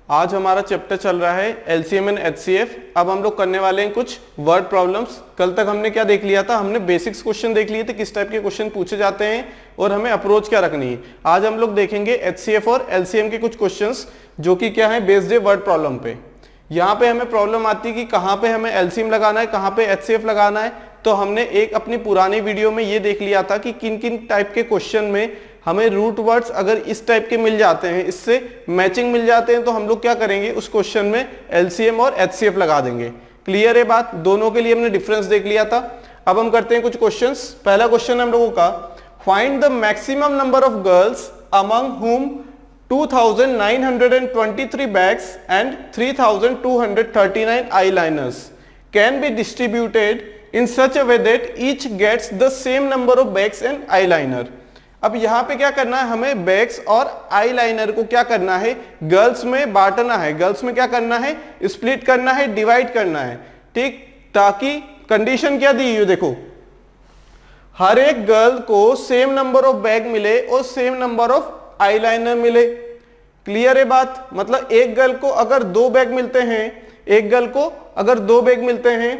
आज हमारा चैप्टर चल रहा है एलसीएम एंड एचसीएफ। अब हम लोग करने वाले हैं कुछ वर्ड प्रॉब्लम्स। कल तक हमने क्या देख लिया था, हमने बेसिक्स क्वेश्चन देख लिए थे, किस टाइप के क्वेश्चन पूछे जाते हैं और हमें अप्रोच क्या रखनी है। आज हम लोग देखेंगे एचसीएफ और एलसीएम के कुछ क्वेश्चंस जो कि क्या है बेस्ड है वर्ड प्रॉब्लम पे। यहाँ पे हमें प्रॉब्लम आती है कि कहाँ पे हमें एलसीएम लगाना है, कहाँ पे एचसीएफ लगाना है। तो हमने एक अपनी पुरानी वीडियो में ये देख लिया था कि किन किन टाइप के क्वेश्चन में हमें रूट वर्ड्स अगर इस टाइप के मिल जाते हैं, इससे मैचिंग मिल जाते हैं, तो हम लोग क्या करेंगे, उस क्वेश्चन में एलसीएम और एचसीएफ लगा देंगे। क्लियर है बात? दोनों के लिए हमने डिफरेंस देख लिया था। अब हम करते हैं कुछ क्वेश्चंस। पहला क्वेश्चन हम लोगों का, find the maximum number of girls among हुम 2923 bags and 3239 eyeliners can be distributed in such a way that each gets the same number of bags and eyeliner। अब यहाँ पे क्या करना है, हमें बैग्स और आईलाइनर को क्या करना है, गर्ल्स में बांटना है। गर्ल्स में क्या करना है, स्प्लिट करना है, डिवाइड करना है, ठीक। ताकि कंडीशन क्या दी है, देखो हर एक गर्ल को सेम नंबर ऑफ बैग मिले और सेम नंबर ऑफ आईलाइनर मिले। क्लियर है बात? मतलब एक गर्ल को अगर 2 बैग मिलते हैं, एक गर्ल को अगर 2 बैग मिलते हैं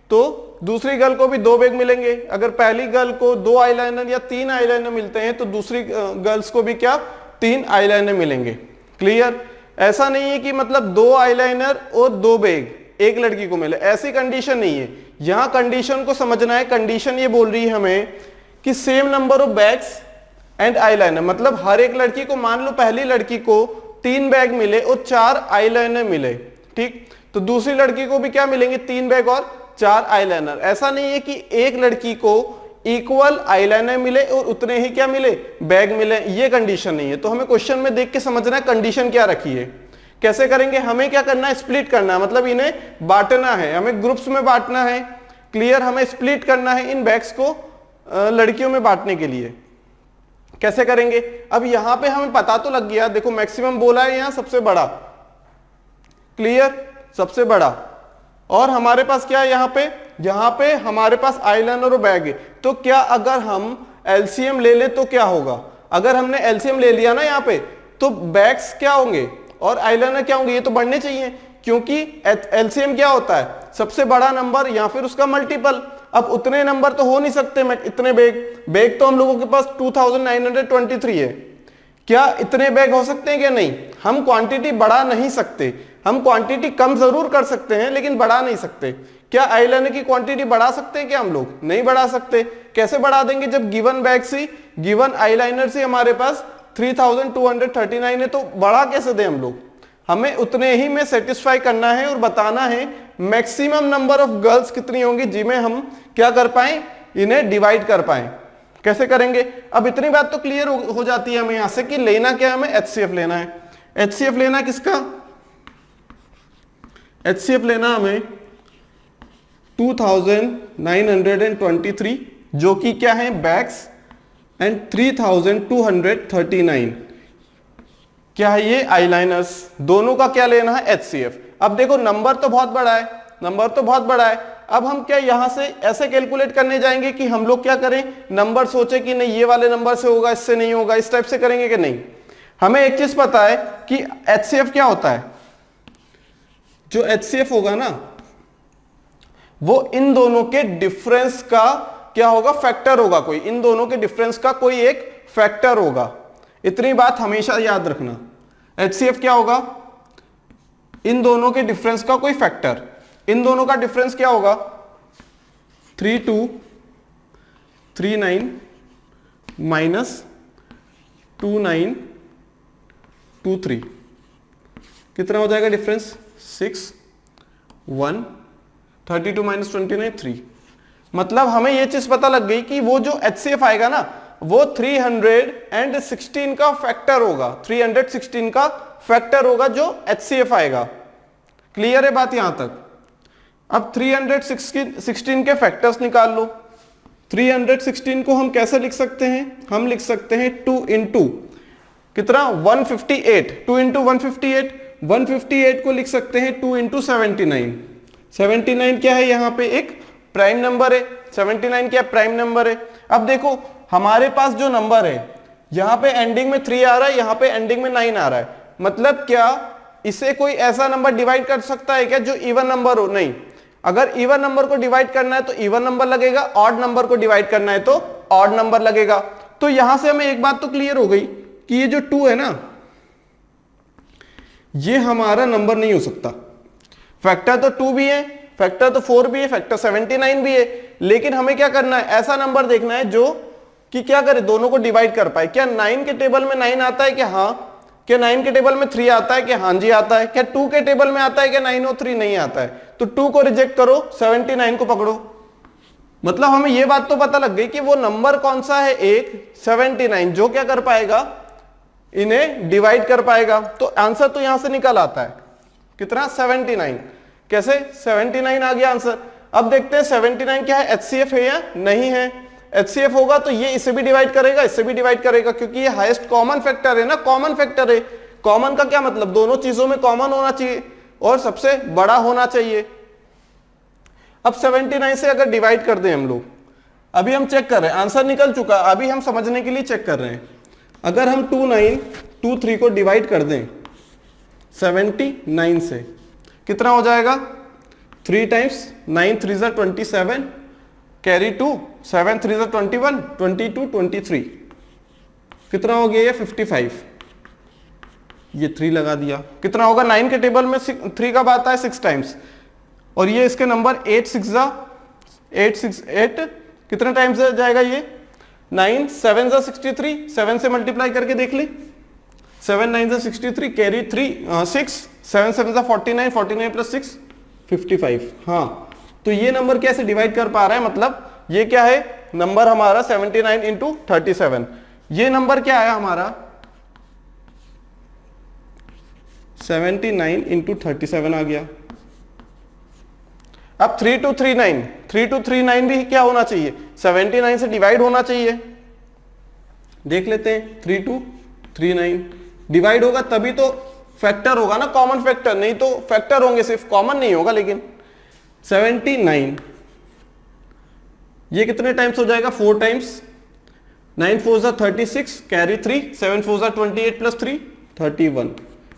तो दूसरी गर्ल को भी 2 बैग मिलेंगे। अगर पहली गर्ल को 2 आईलाइनर या 3 आईलाइनर मिलते हैं तो दूसरी गर्ल्स को भी क्या 3 आईलाइनर मिलेंगे। क्लियर? ऐसा नहीं है कि मतलब 2 आईलाइनर और 2 बैग एक लड़की को मिले, ऐसी कंडीशन नहीं है। यहां कंडीशन को समझना है। कंडीशन ये बोल रही है हमें कि same number of bags and eyeliner, मतलब हर एक लड़की को, मान लो पहली लड़की को 3 बैग मिले और 4 आईलाइनर मिले, ठीक, तो दूसरी लड़की को भी क्या मिलेंगे, 3 बैग और 4 आईलाइनर। ऐसा नहीं है कि एक लड़की को इक्वल आईलाइनर मिले और उतने ही क्या मिले, बैग मिले, ये कंडीशन नहीं है। तो हमें क्वेश्चन में देख के समझना है कंडीशन क्या रखी है। कैसे करेंगे, हमें क्या करना है, स्प्लिट करना है, मतलब इन्हें बांटना है, हमें ग्रुप्स में बांटना है। क्लियर? हमें स्प्लिट करना है इन बैग्स को लड़कियों में बांटने के लिए। कैसे करेंगे? अब यहां पे हमें पता तो लग गया, देखो मैक्सिमम बोला है यहां सबसे बड़ा। क्लियर? सबसे बड़ा। और हमारे पास क्या है यहां पे हमारे पास आईलाइनर और बैग है। तो क्या अगर हम एलसीएम ले ले तो क्या होगा, अगर हमने एलसीएम ले लिया ना यहाँ पे, तो बैग्स क्या होंगे और आईलाइनर क्या होंगे, ये तो बढ़ने चाहिए, क्योंकि एलसीएम क्या होता है, सबसे बड़ा नंबर या फिर उसका मल्टीपल। अब उतने नंबर तो हो नहीं सकते, इतने बैग तो हम लोगों के पास 2923 है। क्या इतने बैग हो सकते हैं क्या? नहीं। हम क्वांटिटी बढ़ा नहीं सकते, हम क्वांटिटी कम जरूर कर सकते हैं लेकिन बढ़ा नहीं सकते। क्या आईलाइनर की क्वांटिटी बढ़ा सकते हैं क्या हम लोग? नहीं बढ़ा सकते। कैसे बढ़ा देंगे, जब गिवन बैग से, गिवन आईलाइनर से हमारे पास 3239 है, तो बढ़ा कैसे दें हम लोग? हमें उतने ही में सेटिस्फाई करना है और बताना है मैक्सिमम नंबर ऑफ गर्ल्स कितनी होंगी जिनमें हम क्या कर पाए, इन्हें डिवाइड कर पाए। कैसे करेंगे? अब इतनी बात तो क्लियर हो जाती है हमें यहां से कि लेना क्या है, हमें एचसीएफ लेना है। एचसीएफ लेना किसका? एचसीएफ लेना हमें 2923 जो कि क्या है बैग्स एंड 3239 क्या है ये आईलाइनर्स। दोनों का क्या लेना है, एचसीएफ। अब देखो नंबर तो बहुत बड़ा है, नंबर तो बहुत बड़ा है। अब हम क्या यहां से ऐसे कैलकुलेट करने जाएंगे कि हम लोग क्या करें, नंबर सोचे कि नहीं ये वाले नंबर से होगा, इससे नहीं होगा, इस टाइप से करेंगे कि नहीं। हमें एक चीज पता है कि एचसीएफ क्या होता है, जो एचसीएफ होगा ना वो इन दोनों के डिफरेंस का क्या होगा, फैक्टर होगा कोई, इन दोनों के डिफरेंस का कोई एक फैक्टर होगा। इतनी बात हमेशा याद रखना। एचसीएफ क्या होगा, इन दोनों के डिफरेंस का कोई फैक्टर। इन दोनों का डिफरेंस क्या होगा, 3239 माइनस 2923 कितना हो जाएगा डिफरेंस, 6 1 32 माइनस 29 3। मतलब हमें यह चीज पता लग गई कि वो जो एचसीएफ आएगा ना वो 316 का फैक्टर होगा, 316 का फैक्टर होगा जो एचसीएफ आएगा। क्लियर है बात यहां तक? अब 316 के फैक्टर्स निकाल लो। 316 को हम कैसे लिख सकते हैं, हम लिख सकते हैं 2 इंटू कितना, 158, 2 इंटू 158, 158 को लिख सकते हैं 2 इंटू 79। 79 क्या है, यहां पे एक प्राइम नंबर है। 79 क्या प्राइम नंबर है। अब देखो हमारे पास जो नंबर है यहां पे एंडिंग में 3 आ रहा है, यहां पे एंडिंग में 9 आ रहा है, मतलब क्या इसे कोई ऐसा नंबर डिवाइड कर सकता है क्या जो इवन नंबर हो? नहीं। अगर इवन नंबर को डिवाइड करना है तो इवन नंबर लगेगा, ऑड नंबर को डिवाइड करना है तो ऑड नंबर लगेगा। तो यहां से हमें एक बात तो क्लियर हो गई कि ये जो 2 है ना, ये हमारा नंबर नहीं हो सकता। फैक्टर तो 2 भी है, फैक्टर तो 4 भी है, फैक्टर 79 भी है, लेकिन हमें क्या करना है, ऐसा नंबर देखना है जो कि क्या करे, दोनों को डिवाइड कर पाए। क्या 9 के टेबल में 9 आता है क्या? हाँ। क्या 9 के टेबल में 3 आता है क्या? हाँ जी आता है। क्या 2 के टेबल में आता है क्या 9 और 3 नहीं आता है? तो 2 को रिजेक्ट करो, 79 को पकड़ो। मतलब हमें यह बात तो पता लग गई कि वो नंबर कौन सा है, एक 79, जो क्या कर पाएगा, इन्हें डिवाइड कर पाएगा। तो आंसर तो यहां से निकल आता है कितना, 79। कैसे 79 आ गया आंसर। अब देखते हैं 79 क्या है, एचसीएफ है या नहीं है। एचसीएफ होगा तो ये इसे भी डिवाइड करेगा, इससे भी डिवाइड करेगा, क्योंकि ये हाईएस्ट कॉमन फैक्टर है ना, कॉमन फैक्टर है। कॉमन का क्या मतलब, दोनों चीजों में कॉमन होना चाहिए और सबसे बड़ा होना चाहिए। अब 79 से अगर डिवाइड कर दें हम लोग, अभी हम चेक कर रहे हैं, आंसर निकल चुका, अभी हम समझने के लिए चेक कर रहे हैं। अगर हम 2923 को डिवाइड कर दें 79 से, कितना हो जाएगा, 3 टाइम्स 9 3 ज़ा 27, कैरी 2 7 3 ज़ा 21, 22 23, कितना हो गया ये 55। ये 3 लगा दिया, कितना होगा, 9 के टेबल में 3 कब आता है, 6 टाइम्स, और ये इसके नंबर 8 6 ज़ा 8 कितने टाइम्स जाएगा ये, 9 7 ज़ा 63, 7 से मल्टीप्लाई करके देख ली, 7 9 ज़ा 63, कैरी 3 6, 7 7 ज़ा 49, 49 प्लस 6 55। हाँ, तो ये नंबर कैसे डिवाइड कर पा रहा है, मतलब ये क्या है, नंबर हमारा 79 इंटू 37। ये नंबर क्या आया हमारा 79 इंटू 37 आ गया। अब 3239 भी क्या होना चाहिए, 79 से डिवाइड होना चाहिए। देख लेते हैं, 3239 डिवाइड होगा तभी तो फैक्टर होगा ना, कॉमन फैक्टर, नहीं तो फैक्टर होंगे सिर्फ, कॉमन नहीं होगा। लेकिन 79 ये कितने टाइम्स हो जाएगा, 4 टाइम्स, 9 4 ज़ा 36, कैरी 3, 7 4 ज़ा 28 प्लस 3 31,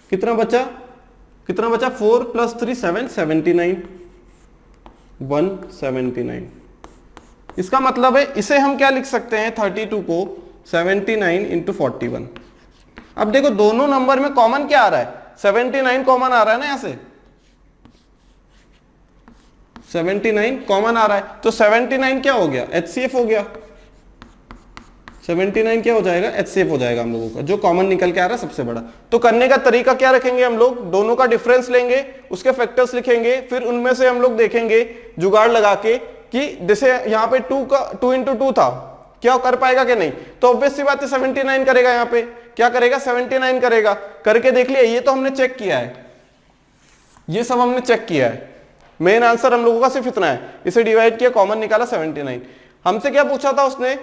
कितना बचा 4 प्लस 3 7 79 179। इसका मतलब है इसे हम क्या लिख सकते हैं, 32 को 79 इंटू 41। अब देखो दोनों नंबर में कॉमन क्या आ रहा है, 79 कॉमन आ रहा है ना, यहां से 79 कॉमन आ रहा है, तो 79 क्या हो गया, एचसीएफ हो गया। 79 क्या हो जाएगा, एचसीएफ हो जाएगा हम लोगों का, जो कॉमन निकल के आ रहा है सबसे बड़ा। तो करने का तरीका क्या रखेंगे हम लोग, दोनों का डिफरेंस लेंगे, उसके फैक्टर्स लिखेंगे, फिर उनमें से हम लोग देखेंगे जुगाड़ लगा के कि जैसे यहाँ पे 2 इंटू 2 था, क्या कर पाएगा कि नहीं। तो ऑब्वियस सी बात है 79 करेगा, यहाँ पे क्या करेगा 79 करेगा। करके देख लिया, ये तो हमने चेक किया है, ये सब हमने चेक किया है। मेन आंसर हम लोगों का सिर्फ इतना है, इसे डिवाइड किया, कॉमन निकाला 79। हमसे क्या पूछा था उसने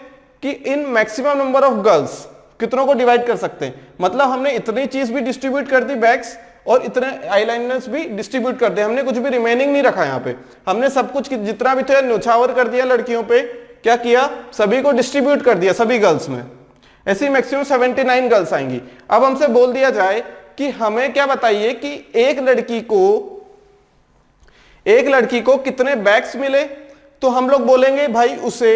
कि in maximum number of girls कितनों को डिवाइड कर सकते हैं। मतलब हमने इतनी चीज भी डिस्ट्रीब्यूट कर दी बैग्स, और इतने आईलाइनर्स भी डिस्ट्रीब्यूट कर दिए, हमने कुछ भी रिमेनिंग नहीं रखा। यहाँ पे हमने सब कुछ जितना भी था न्यौछावर कर दिया लड़कियों पे, क्या किया, सभी को डिस्ट्रीब्यूट कर दिया सभी गर्ल्स में। ऐसी मैक्सिमम 79 गर्ल्स आएंगी। अब हमसे बोल दिया जाए कि हमें क्या बताइए कि एक लड़की को कितने बैग्स मिले, तो हम लोग बोलेंगे भाई उसे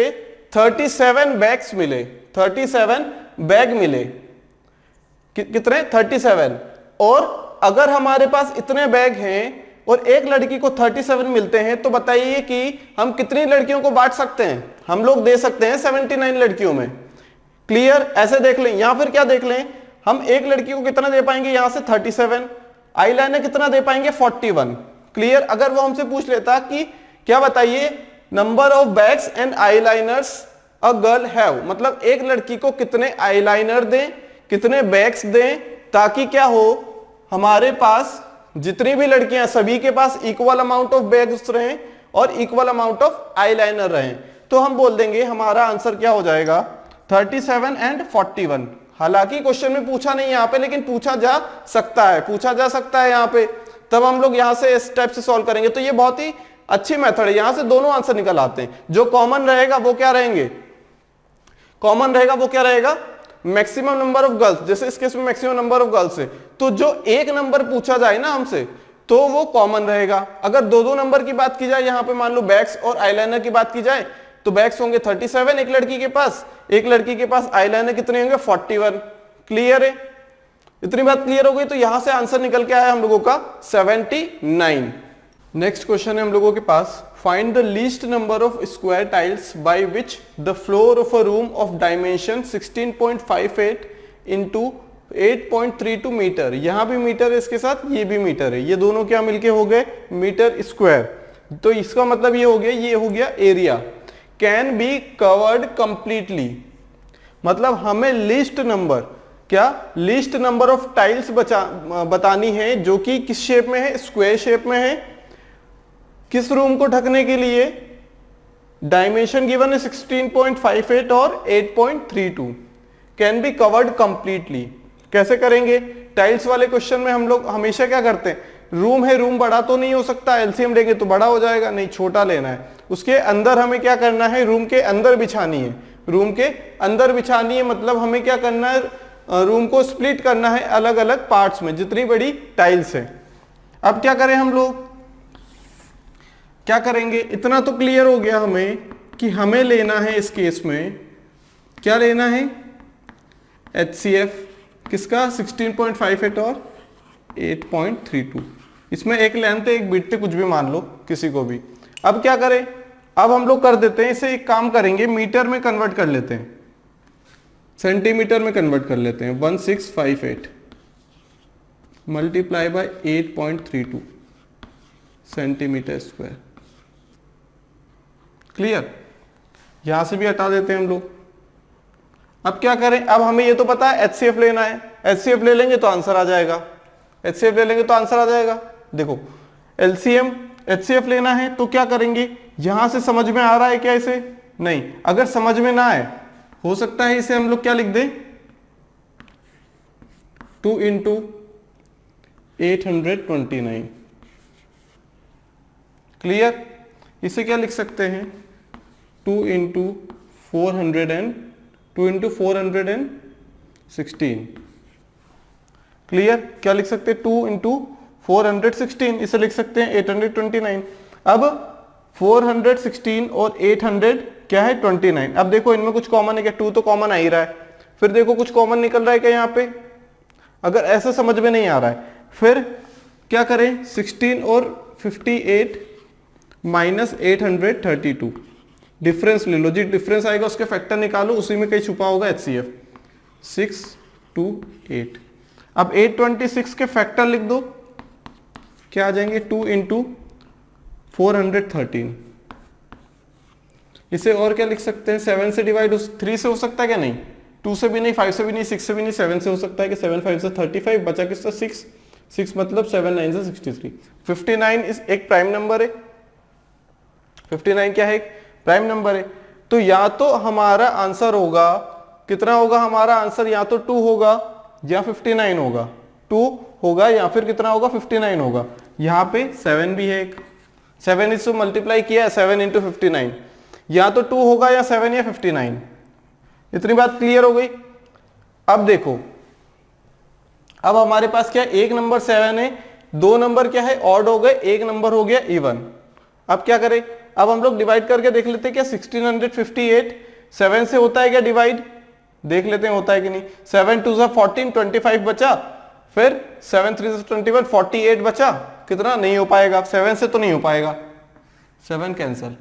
37 बैग्स मिले, 37 बैग मिले, कितने 37। और अगर हमारे पास इतने बैग हैं और एक लड़की को 37 मिलते हैं, तो बताइए कि हम कितनी लड़कियों को बांट सकते हैं, हम लोग दे सकते हैं 79 लड़कियों में। क्लियर, ऐसे देख लें, या फिर क्या देख लें, हम एक लड़की को कितना दे पाएंगे, यहां से 37, आईलाइनर कितना दे पाएंगे 41। क्लियर, अगर वो हमसे पूछ लेता कि क्या बताइए number of bags and eyeliners a girl have, मतलब एक लड़की को कितने आईलाइनर दें, कितने बैग्स दें, ताकि क्या हो, हमारे पास जितनी भी लड़कियां सभी के पास इक्वल अमाउंट ऑफ बैग्स रहें और इक्वल अमाउंट ऑफ आईलाइनर रहें। तो हम बोल देंगे हमारा आंसर क्या हो जाएगा 37 एंड 41। हालांकि क्वेश्चन में पूछा नहीं यहाँ पे, लेकिन पूछा जा सकता है यहाँ पे, तब हम लोग यहाँ से इस टाइप से सॉल्व करेंगे। तो ये बहुत ही अच्छी मेथड है, यहां से दोनों आंसर निकल आते हैं। जो कॉमन रहेगा वो क्या रहेगा, मैक्सिमम नंबर ऑफ गर्ल्स, जैसे इस केस में मैक्सिमम नंबर ऑफ गर्ल्स है, तो जो एक नंबर पूछा जाए ना हमसे तो वो कॉमन रहेगा। अगर दो दो नंबर की बात की जाए, यहां पे मान लो बैग्स और आईलाइनर की बात की जाए, तो बैग्स होंगे 37 एक लड़की के पास, एक लड़की के पास आईलाइनर कितने होंगे 41। क्लियर है? इतनी बात क्लियर हो गई। तो यहां से आंसर निकल के आया हम लोगों का 79। नेक्स्ट क्वेश्चन है हम लोगों के पास, find the least number of square tiles by which the floor of a room of dimension 16.58 into 8.32 metre. यहां भी मीटर है इसके साथ, ये भी मीटर है, ये दोनों क्या मिलके हो गए मीटर स्क्वायर। तो इसका मतलब ये हो गया area. Can be covered completely, मतलब हमें लिस्ट नंबर, क्या लिस्ट नंबर ऑफ टाइल्स बतानी है जो कि किस शेप में है, स्क्वायर शेप में है। किस रूम को ढकने के लिए? डायमेंशन गिवन है 16.58 और 8.32। Can be covered completely. कैसे करेंगे? टाइल्स वाले क्वेश्चन में हम लोग हमेशा क्या करते हैं, रूम है, रूम बड़ा तो नहीं हो सकता, एलसीएम लेंगे तो बड़ा हो जाएगा, नहीं छोटा लेना है। उसके अंदर हमें क्या करना है, रूम के अंदर बिछानी है, रूम के अंदर बिछानी है, मतलब हमें क्या करना है, रूम को स्प्लिट करना है अलग अलग पार्ट्स में, जितनी बड़ी टाइल्स है। अब क्या करें हम लोग, क्या करेंगे, इतना तो क्लियर हो गया हमें कि हमें लेना है इस केस में, क्या लेना है, HCF किसका 16.58 और 8.32। इसमें एक लेंथ है एक बिट है, कुछ भी मान लो किसी को भी। अब क्या करें, अब हम लोग कर देते हैं इसे, एक काम करेंगे मीटर में कन्वर्ट कर लेते हैं, सेंटीमीटर में कन्वर्ट कर लेते हैं। 1658 multiply by 8.32 centimetre square. Clear? यहां से भी हटा देते हैं हम लोग। अब क्या करें, अब हमें ये तो पता है HCF लेना है, HCF ले लेंगे तो आंसर आ जाएगा, HCF ले लेंगे तो आंसर आ जाएगा। देखो LCM HCF लेना है तो क्या करेंगे, यहां से समझ में आ रहा है क्या इसे? नहीं। अगर समझ में ना आए, हो सकता है इसे हम लोग क्या लिख दें, 2 इंटू 829। क्लियर? इसे क्या लिख सकते हैं, 2 इंटू 416। क्लियर? क्या लिख सकते हैं, 2 इंटू 416, इसे लिख सकते हैं 829। अब 416 और 800 क्या है 29। अब देखो इनमें कुछ कॉमन है क्या, 2 तो कॉमन आ ही रहा है, फिर देखो कुछ कॉमन निकल रहा है क्या यहाँ पे। अगर ऐसे समझ में नहीं आ रहा है फिर क्या करें, 16 और 58 माइनस 832, डिफरेंस ले लो जी, डिफरेंस आएगा उसके फैक्टर निकालो, उसी में कहीं छुपा होगा HCF। 628। अब 826 के फैक्टर लिख दो, क्या आ जाएंगे, 2 इंटू 413। इसे और क्या लिख सकते हैं, 7 से डिवाइड 3 से हो सकता है क्या, नहीं, 2 से भी नहीं, 5 से भी नहीं, 6 से भी नहीं, 7 से हो सकता है कि 7 5 से 35, बचा किसका 6 मतलब 7 9 से 63। 59 इस एक प्राइम नंबर है, 59 क्या है, एक प्राइम नंबर है। तो या तो हमारा आंसर होगा, कितना होगा हमारा आंसर, या तो 2 होगा या 59 होगा, 2 होगा या फिर कितना होगा 59 होगा। यहाँ पे 7 भी है, एक 7 इससे मल्टीप्लाई किया है, 7 इंटू 59, या तो 2 होगा या 7 या 59। इतनी बात क्लियर हो गई। अब देखो, अब हमारे पास क्या है, एक नंबर 7 है, दो नंबर क्या है ऑड हो गए, एक नंबर हो गया इवन। अब क्या करें, अब हम लोग डिवाइड करके देख लेते हैं क्या 1658 7 से होता है क्या डिवाइड, देख लेते हैं होता है कि नहीं। 7 2 14, 25 बचा, फिर 7 3 21, 48 बचा, कितना, नहीं हो पाएगा, 7 से तो नहीं हो पाएगा, 7 कैंसल।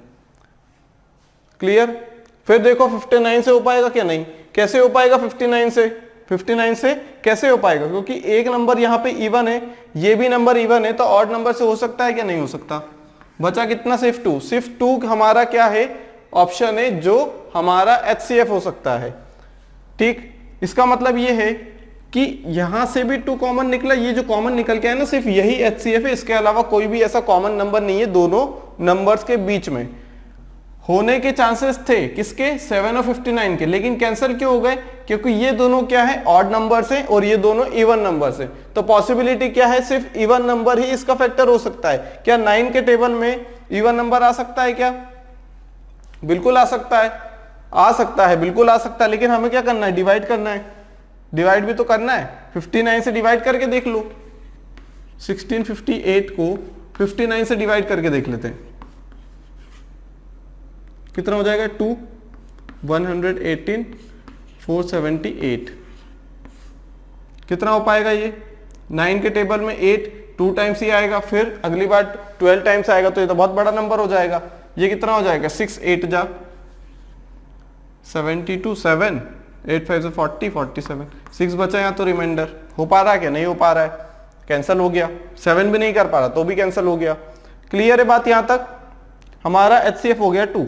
क्लियर? फिर देखो 59 से हो पाएगा क्या, नहीं। कैसे हो पाएगा 59 से, 59 से कैसे हो पाएगा, क्योंकि एक नंबर यहाँ पे इवन है, ये भी नंबर इवन है, तो ऑड नंबर से हो सकता है क्या, नहीं हो सकता। बचा कितना, सिर्फ 2, सिर्फ 2 हमारा क्या है, ऑप्शन है जो हमारा HCF हो सकता है। ठीक, इसका मतलब ये है कि यहां से भी 2 कॉमन निकला, ये जो कॉमन निकल के है ना सिर्फ यही HCF है, इसके अलावा कोई भी ऐसा कॉमन नंबर नहीं है दोनों नंबर्स के बीच में। होने के चांसेस थे किसके, 7 और 59 के, लेकिन कैंसिल क्यों हो गए, क्योंकि ये दोनों क्या है ऑड नंबर्स हैं और ये दोनों इवन नंबर्स हैं। तो पॉसिबिलिटी क्या है, सिर्फ इवन नंबर ही इसका फैक्टर हो सकता है। क्या 9 के टेबल में इवन नंबर आ सकता है क्या, बिल्कुल आ सकता है। आ सकता है, बिल्कुल आ सकता है, लेकिन हमें क्या करना है, डिवाइड करना है, डिवाइड भी तो करना है। 59 से डिवाइड करके देख लो, 1658 को 59 से डिवाइड करके देख लेते हैं, कितना हो जाएगा, 2 118 478, कितना हो पाएगा ये, 9 के टेबल में 8 2 टाइम्स ही आएगा, फिर अगली बार 12 टाइम्स आएगा, तो ये तो बहुत बड़ा नंबर हो जाएगा। ये कितना हो जाएगा, 6 8 जा 72 7 8 5 से 40 47, 6 बचा यहाँ तो रिमाइंडर। हो पा रहा है क्या, नहीं हो पा रहा है, कैंसिल हो गया। 7 भी नहीं कर पा रहा तो भी कैंसिल हो गया। क्लियर है बात यहाँ तक। हमारा HCF हो गया 2,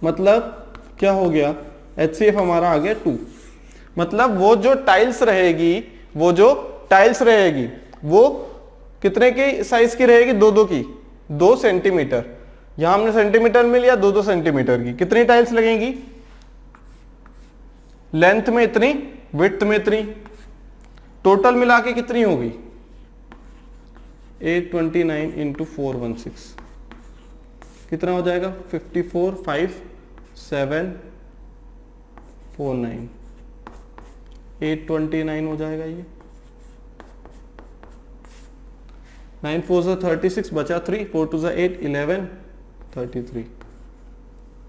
मतलब क्या हो गया, HCF हमारा आ गया 2। मतलब वो जो टाइल्स रहेगी, वो जो टाइल्स रहेगी वो कितने की साइज की रहेगी, 2 की, 2 सेंटीमीटर। यहां हमने सेंटीमीटर में लिया, 2 सेंटीमीटर की। कितनी टाइल्स लगेंगी, लेंथ में इतनी, विड्थ में इतनी, टोटल मिला के कितनी होगी, 829 इंटू 416, कितना हो जाएगा, 545749, 829 हो जाएगा ये। 9 4 से 36 बचा 3, 4 2 से 8 11 33,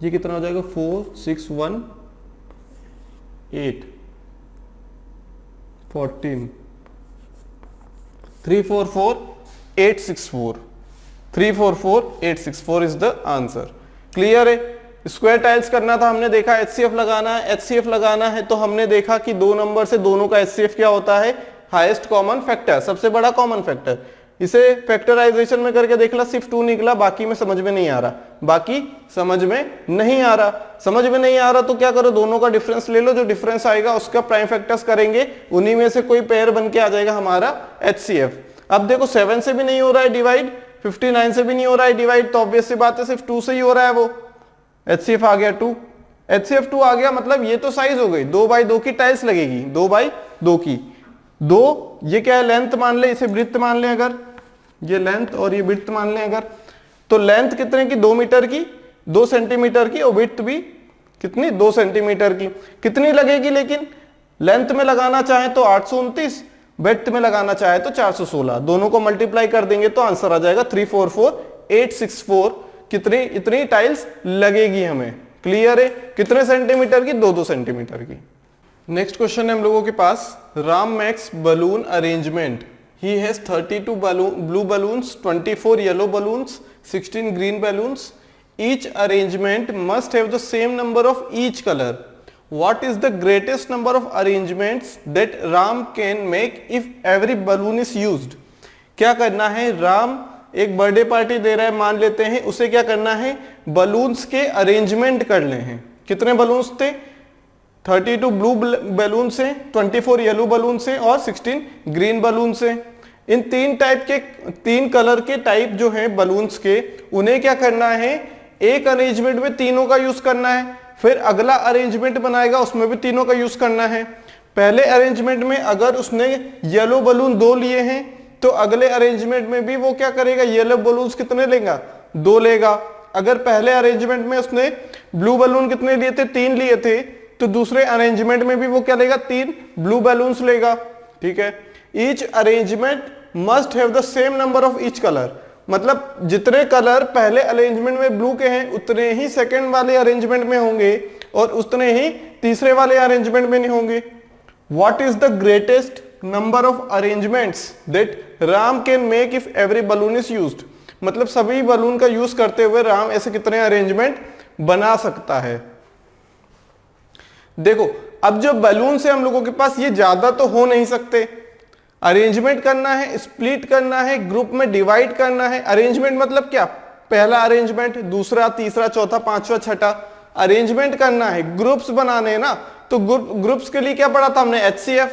ये कितना हो जाएगा, 4618 14 344864, 344864 इज द आंसर। क्लियर है। स्क्वायर टाइल्स करना था, हमने देखा HCF लगाना है। HCF लगाना है तो हमने देखा कि 2 नंबर से दोनों का HCF क्या होता है, हाईएस्ट कॉमन फैक्टर, सबसे बड़ा कॉमन फैक्टर। इसे फैक्टराइजेशन में करके देखला, सिर्फ 2 निकला, बाकी में समझ में नहीं आ रहा, बाकी समझ में नहीं आ रहा। समझ में नहीं आ रहा तो क्या करो, दोनों का डिफरेंस ले लो, जो डिफरेंस आएगा उसका प्राइम फैक्टर्स करेंगे, उन्हीं में से कोई पेयर बन के आ जाएगा हमारा HCF। अब देखो 7 से भी नहीं हो रहा है डिवाइड, 59 से भी नहीं हो रहा है डिवाइड, तो ऑब्वियस सी बात है सिर्फ 2 से ही हो रहा है, वो HCF आ गया 2, HCF 2 आ गया। मतलब ये तो साइज हो गई, 2 बाई 2 की टाइल्स लगेगी, 2 बाई 2 की। 2 ये क्या है, लेंथ मान ले, इसे ब्रिथ मान ले, अगर ये लेंथ और ये ब्रिथ मान ले अगर, तो लेंथ कितने की, 2 मीटर की, 2 सेंटीमीटर की, और ब्रिथ भी कितनी, 2 सेंटीमीटर की। कितनी लगेगी, लेकिन लेंथ में लगाना चाहे तो 829, ब्रेड्थ में लगाना चाहे तो 416, दोनों को मल्टीप्लाई कर देंगे तो आंसर आ जाएगा 344864। कितनी, इतनी टाइल्स लगेगी हमें। क्लियर है। कितने सेंटीमीटर की, 2 सेंटीमीटर की। नेक्स्ट क्वेश्चन है हम लोगों के पास, Ram makes balloon arrangement. He has 32 blue balloons, 24 yellow balloons, 16 green balloons. Each arrangement must have the same number of each color. What is the greatest number of arrangements that Ram can make if every balloon is used? क्या करना है, राम एक birthday party दे रहा है मान लेते हैं, उसे क्या करना है, बलून्स के अरेंजमेंट करने हैं। कितने बलून्स थे, 32 ब्लू बैलून से, 24 येलो बैलून से और 16 ग्रीन बैलून से। इन 3 टाइप के, 3 कलर के टाइप जो हैं बलून्स के, उन्हें क्या करना है, एक अरेंजमेंट में तीनों का यूज करना है, फिर अगला अरेंजमेंट बनाएगा उसमें भी तीनों का यूज करना है। पहले अरेंजमेंट में अगर उसने येलो बलून 2 लिए हैं तो अगले अरेंजमेंट में भी वो क्या करेगा, येलो बलून्स कितने लेगा, 2 लेगा। अगर पहले अरेंजमेंट में उसने ब्लू बलून कितने लिए थे, 3 लिए थे, तो दूसरे अरेंजमेंट में भी वो क्या लेगा, 3 ब्लू बैलून्स लेगा। ठीक है। Each arrangement must have the same number of each colour, मतलब जितने कलर पहले अरेंजमेंट में ब्लू के हैं उतने ही सेकंड वाले अरेंजमेंट में होंगे और उतने ही तीसरे वाले अरेंजमेंट में नहीं होंगे। What is the greatest number of arrangements that Ram can make if every balloon is used, मतलब सभी बलून का यूज करते हुए राम ऐसे कितने अरेंजमेंट बना सकता है। देखो अब जो बलून से हम लोगों के पास ये ज्यादा तो हो नहीं सकते, अरेंजमेंट करना है, स्प्लिट करना है, ग्रुप में डिवाइड करना है। अरेंजमेंट मतलब क्या, पहला अरेंजमेंट, दूसरा, तीसरा, चौथा, पांचवा, छठा, अरेंजमेंट करना है, ग्रुप्स बनाने हैं ना। तो ग्रुप्स के लिए क्या पढ़ा था हमने, HCF।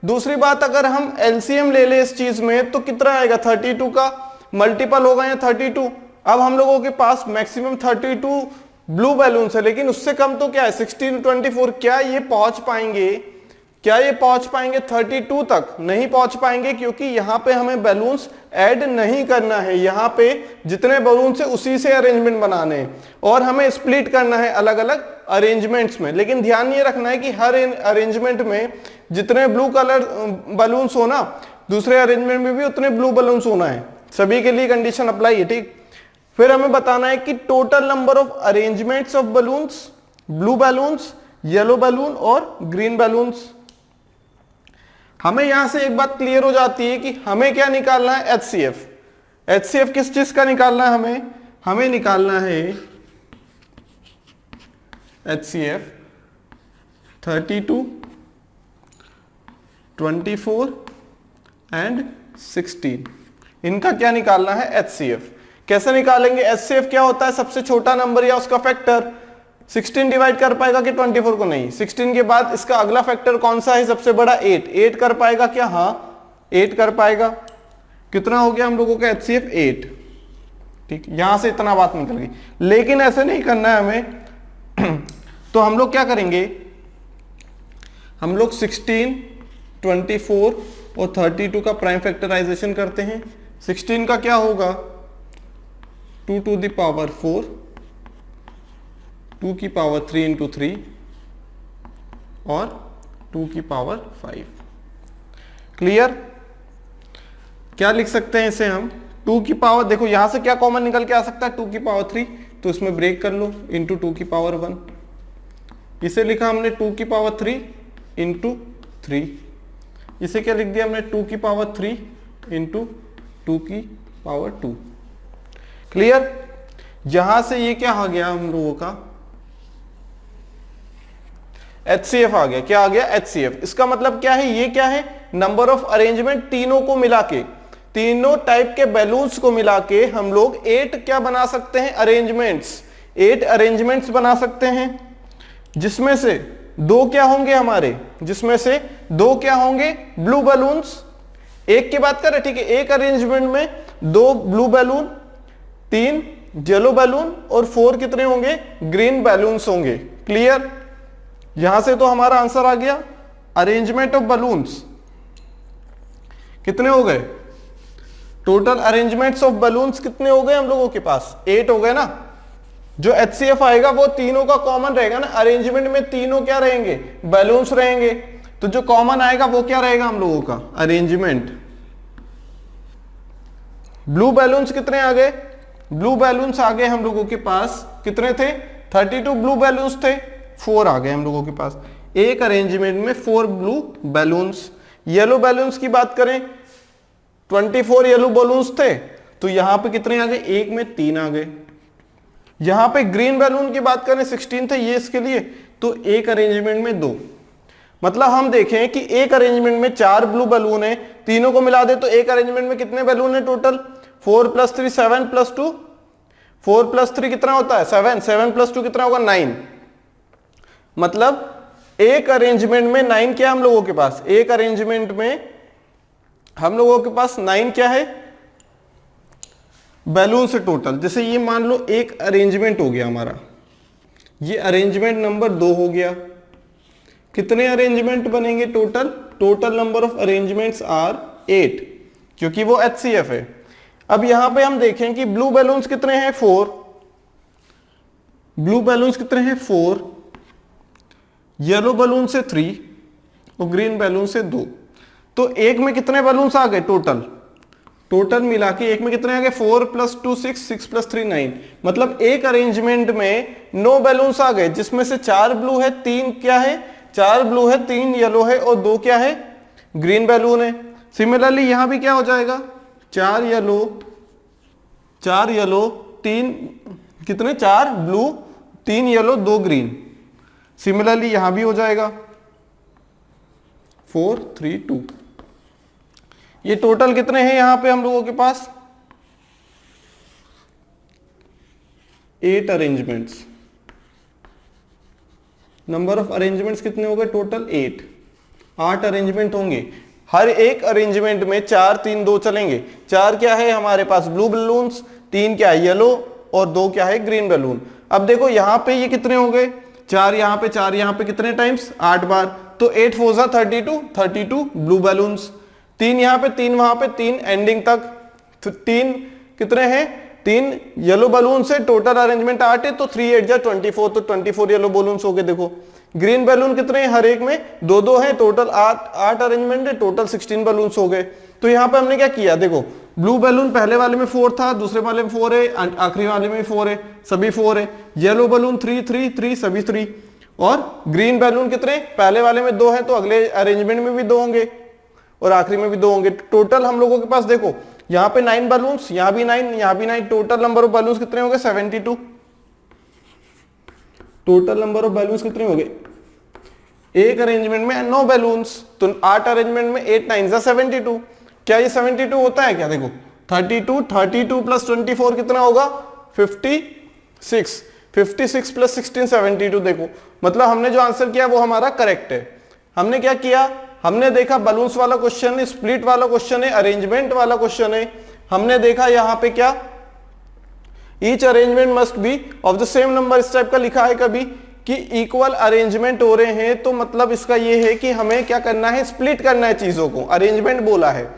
दूसरी बात, अगर हम LCM ले ले इस चीज में तो कितना आएगा, 32 का मल्टीपल होगा या 32। अब हम लोगों के पास मैक्सिमम 32 ब्लू बैलून्स है, लेकिन उससे कम तो क्या है, 16 24। क्या ये पहुंच पाएंगे, क्या ये पहुंच पाएंगे 32 तक? नहीं पहुंच पाएंगे, क्योंकि यहां पे हमें बैलून्स ऐड नहीं करना है, यहाँ पे जितने बलून से उसी से अरेंजमेंट बनाने हैं और हमें स्प्लिट करना है अलग अलग अरेंजमेंट्स में। लेकिन ध्यान ये रखना है कि हर अरेंजमेंट में जितने ब्लू कलर बलून्स हो ना, दूसरे अरेंजमेंट में भी उतने ब्लू बलून्स होना है, सभी के लिए कंडीशन अप्लाई है, ठीक। फिर हमें बताना है कि total number of arrangements of balloons, blue balloons, yellow balloon और ग्रीन बलून्स। हमें यहां से एक बात क्लियर हो जाती है कि हमें क्या निकालना है, HCF। HCF किस चीज का निकालना है, हमें निकालना है HCF 32, 24 एंड 16, इनका क्या निकालना है, HCF। कैसे निकालेंगे, HCF क्या होता है, सबसे छोटा नंबर या उसका फैक्टर। 16 डिवाइड कर पाएगा कि 24 को, नहीं। 16 के बाद इसका अगला फैक्टर कौन सा है, सबसे बड़ा 8। 8 कर पाएगा क्या, हाँ 8 कर पाएगा। कितना हो गया हम लोगों का HCF 8, ठीक। यहां से इतना बात निकल गई, लेकिन ऐसे नहीं करना है हमें। तो हम लोग क्या करेंगे, हम लोग 16, 24 और 32 का प्राइम फैक्टराइजेशन करते हैं। 16 का क्या होगा, 2 to the power 4, 2 की पावर 3 इंटू 3 और 2 की पावर 5। क्लियर। क्या लिख सकते हैं इसे हम, 2 की पावर, देखो यहां से क्या कॉमन निकल के आ सकता है, 2 की पावर 3, तो इसमें ब्रेक कर लो, इंटू 2 की पावर 1। इसे लिखा हमने 2 की पावर 3 इंटू 3। इसे क्या लिख दिया हमने, 2 की पावर 3 इंटू 2 की पावर 2। क्लियर। यहां से ये क्या आ गया हम लोगों का, HCF आ गया। क्या आ गया, HCF। इसका मतलब क्या है, ये क्या है, नंबर ऑफ अरेंजमेंट, तीनों को मिला के, तीनों टाइप के बैलून्स को मिला के हम लोग 8 क्या बना सकते हैं, अरेंजमेंट्स। 8 अरेंजमेंट्स बना सकते हैं, जिसमें से 2 क्या होंगे हमारे, जिसमें से 2 क्या होंगे, ब्लू बलून्स। एक की बात करें, ठीक है, एक अरेंजमेंट में 2 ब्लू बैलून, 3 येलो बैलून और 4 कितने होंगे, ग्रीन बैलून्स होंगे। क्लियर। यहां से तो हमारा आंसर आ गया, अरेंजमेंट ऑफ बलून्स कितने हो गए, टोटल अरेंजमेंट्स ऑफ बलून्स कितने हो गए हम लोगों के पास, 8 हो गए ना। जो HCF आएगा वो तीनों का कॉमन रहेगा ना, अरेंजमेंट में तीनों क्या रहेंगे, बैलून्स रहेंगे, तो जो कॉमन आएगा वो क्या रहेगा हम लोगों का, अरेंजमेंट। ब्लू बैलून्स कितने आ गए, ब्लू बैलून्स आ गए हम लोगों के पास, कितने थे, 32 ब्लू बैलून्स थे, 4 आ गए हम लोगों के पास। एक अरेंजमेंट में 4 ब्लू बैलून्स। येलो बैलून्स की बात करें, 24 येलो बैलून्स थे, तो यहां पे कितने आ गए, एक में 3 आ गए। यहां पे ग्रीन बैलून की बात करें, 16 थे ये इसके लिए, तो एक अरेंजमेंट में 2। मतलब हम देखें कि एक अरेंजमेंट में 4 ब्लू बैलून है, तीनों को मिला दे तो एक अरेंजमेंट में कितने बैलून है टोटल, 4 + 3 7 + 2, 4 + 3 कितना होता है 7, 7 + 2 कितना होगा 9। मतलब एक अरेंजमेंट में 9 क्या हम लोगों के पास, एक अरेंजमेंट में हम लोगों के पास 9 क्या है बैलून से टोटल। जैसे ये मान लो एक अरेंजमेंट हो गया हमारा, ये अरेंजमेंट नंबर 2 हो गया। कितने अरेंजमेंट बनेंगे total, total number of arrangements are 8, क्योंकि वो HCF है। अब यहां पे हम देखें कि ब्लू बैलून्स कितने हैं 4, ब्लू बैलून्स कितने हैं 4, येलो बैलून से 3 और ग्रीन बैलून से 2। तो एक में कितने बैलून्स आ गए टोटल, टोटल मिला के एक में कितने आ गए 4 + 2 6, 6 + 3 9। मतलब एक अरेंजमेंट में 9 बैलून्स आ गए, जिसमें से 4 ब्लू है, 3 क्या है, 4 ब्लू है, 3 येलो है और 2 क्या है ग्रीन बैलून है। सिमिलरली यहां भी क्या हो जाएगा, 4 येलो 3 कितने, 4 ब्लू 3 येलो 2 ग्रीन। सिमिलरली यहां भी हो जाएगा 4 3 2। ये टोटल कितने हैं यहां पे हम लोगों के पास 8 अरेंजमेंट्स। नंबर ऑफ अरेंजमेंट्स कितने हो गए टोटल 8 अरेंजमेंट होंगे। हर एक अरेंजमेंट में 4 3 2 चलेंगे। 4 क्या है हमारे पास ब्लू बैलून्स, 3 क्या है येलो और 2 क्या है ग्रीन बैलून। अब देखो यहां पे ये कितने हो गए, 4 यहां पे 4 यहां पे कितने टाइम्स 8 बार, तो 8 4 32 ब्लू बैलून्स, 3 यहां पे 3 वहां पे 3 एंडिंग तक, तो 3 कितने हैं, 3 येलो बलून से, टोटल अरेंजमेंट 8 है, तो 3 8 जा 24, तो 24 येलो बलून्स हो गए। देखो ग्रीन बैलून कितने हैं, हर एक में 2 है, टोटल 8 अरेंजमेंट है, टोटल 16 बलून्स हो गए। तो यहाँ पे हमने क्या किया, देखो ब्लू बैलून पहले वाले में 4 था, दूसरे वाले में 4 है, आखिरी वाले में 4 है, सभी 4 है। येलो बैलून 3 3 3 सभी 3, और ग्रीन बैलून कितने, पहले वाले में 2 है, तो अगले अरेंजमेंट में भी 2 होंगे और आखिरी में भी 2 होंगे। टोटल हम लोगों के पास देखो यहाँ पे 9 बलून्स, यहाँ भी 9, यहाँ भी 9, टोटल नंबर ऑफ बलून्स कितने हो गए, 72। टोटल नंबर ऑफ बलून्स कितने हो गए, एक अरेंजमेंट में 9 बैलून्स, तो 8 अरेंजमेंट में 8 9 जा 72। क्या ये 72 होता है क्या, देखो 32 प्लस 24 कितना होगा, 56, 56 प्लस 16 72। देखो मतलब हमने जो आंसर किया वो हमारा करेक्ट है। हमने क्या किया, हमने देखा बलून्स वाला क्वेश्चन है, स्प्लिट वाला क्वेश्चन है, अरेंजमेंट वाला क्वेश्चन है। हमने देखा यहाँ पे क्या, each arrangement must be of the same number, इस टाइप का लिखा है कभी कि इक्वल अरेंजमेंट हो रहे हैं, तो मतलब इसका ये है कि हमें क्या करना है, स्प्लिट करना है चीजों को। अरेंजमेंट बोला है,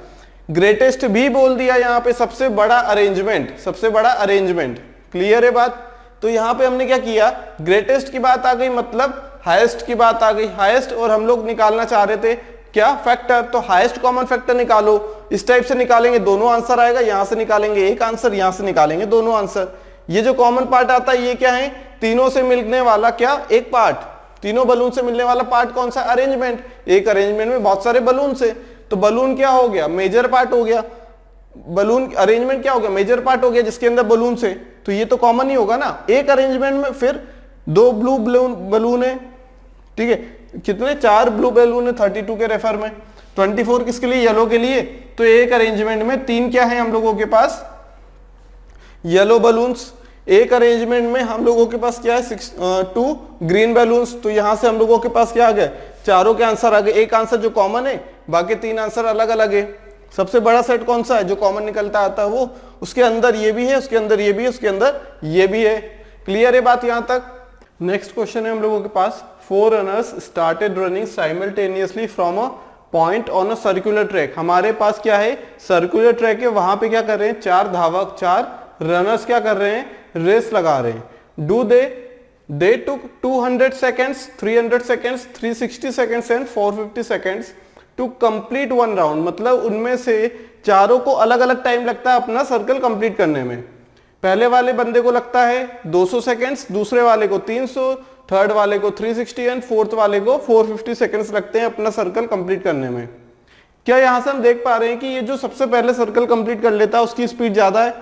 ग्रेटेस्ट भी बोल दिया यहाँ पे, सबसे बड़ा अरेंजमेंट, सबसे बड़ा अरेंजमेंट। क्लियर है बात। तो यहाँ पे हमने क्या किया, ग्रेटेस्ट की बात आ गई, मतलब हाईएस्ट की बात आ गई, हाईएस्ट, और हम लोग निकालना चाह रहे थे क्या, फैक्टर। तो हाईएस्ट कॉमन फैक्टर निकालो, इस टाइप से निकालेंगे दोनों आंसर आएगा, यहां से निकालेंगे एक आंसर, यहां से निकालेंगे दोनों आंसर। ये जो कॉमन पार्ट आता है ये क्या है, तीनों से मिलने वाला क्या, एक पार्ट, तीनों बलून से मिलने वाला पार्ट कौन सा, अरेंजमेंट। एक अरेंजमेंट में बहुत सारे बलून से, तो बलून क्या हो गया, मेजर पार्ट हो गया। बलून अरेंजमेंट क्या हो गया, मेजर पार्ट हो गया जिसके अंदर बलून से, तो ये तो कॉमन ही होगा ना। एक अरेंजमेंट में फिर 2 ब्लू बलून है, ठीक है, कितने, 4 ब्लू बैलून है 32 के रेफर में, 24 किसके लिए, येलो के लिए। तो एक अरेंजमेंट में 3 क्या है हम लोगों के पास, येलो बलून्स। एक अरेंजमेंट में हम लोगों के पास क्या है, 2 ग्रीन बैलून्स। तो यहां से हम लोगों के पास क्या आ गया, चारों के आंसर आ गए। एक आंसर जो कॉमन है, बाकी 3 आंसर अलग अलग है। सबसे बड़ा सेट कौन सा है, जो कॉमन निकलता आता है वो, उसके अंदर ये भी है, उसके अंदर ये भी है, उसके अंदर ये भी है। क्लियर है बात यहां तक। नेक्स्ट क्वेश्चन है हम लोगों के पास, 4 runners started running simultaneously from a point on a circular track. हमारे पास क्या है, सर्कुलर ट्रैक है, वहां पे क्या कर रहे हैं, 4 धावक, 4 रनर्स क्या कर रहे हैं, रेस लगा रहे हैं। Do they took 200 seconds, 300 seconds, 360 seconds and 450 seconds to complete 1 round. मतलब उनमें से चारों को अलग अलग टाइम लगता है अपना सर्कल कंप्लीट करने में। पहले वाले बंदे को लगता है 200 सेकेंड्स, दूसरे वाले को 300, थर्ड वाले को 360 एंड फोर्थ वाले को 450 सेकेंड्स लगते हैं अपना सर्कल कंप्लीट करने में। क्या यहां से हम देख पा रहे हैं कि ये जो सबसे पहले सर्कल कंप्लीट कर लेता है उसकी स्पीड ज्यादा है,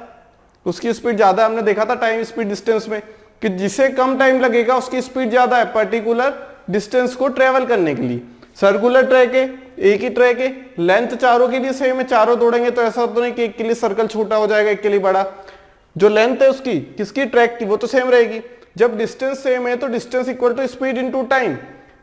उसकी स्पीड ज्यादा है। हमने देखा था टाइम स्पीड डिस्टेंस में कि जिसे कम टाइम लगेगा उसकी स्पीड ज्यादा है पर्टिकुलर डिस्टेंस को ट्रेवल करने के लिए। सर्कुलर ट्रैक है, एक ही ट्रैक है, लेंथ चारों के लिए सेम है, चारों दौड़ेंगे तो ऐसा तो नहीं कि एक के लिए सर्कल छोटा हो जाएगा एक के लिए बड़ा। जो लेंथ है उसकी, किसकी, ट्रैक की, वो तो सेम रहेगी। जब डिस्टेंस सेम है तो distance equal to speed into time.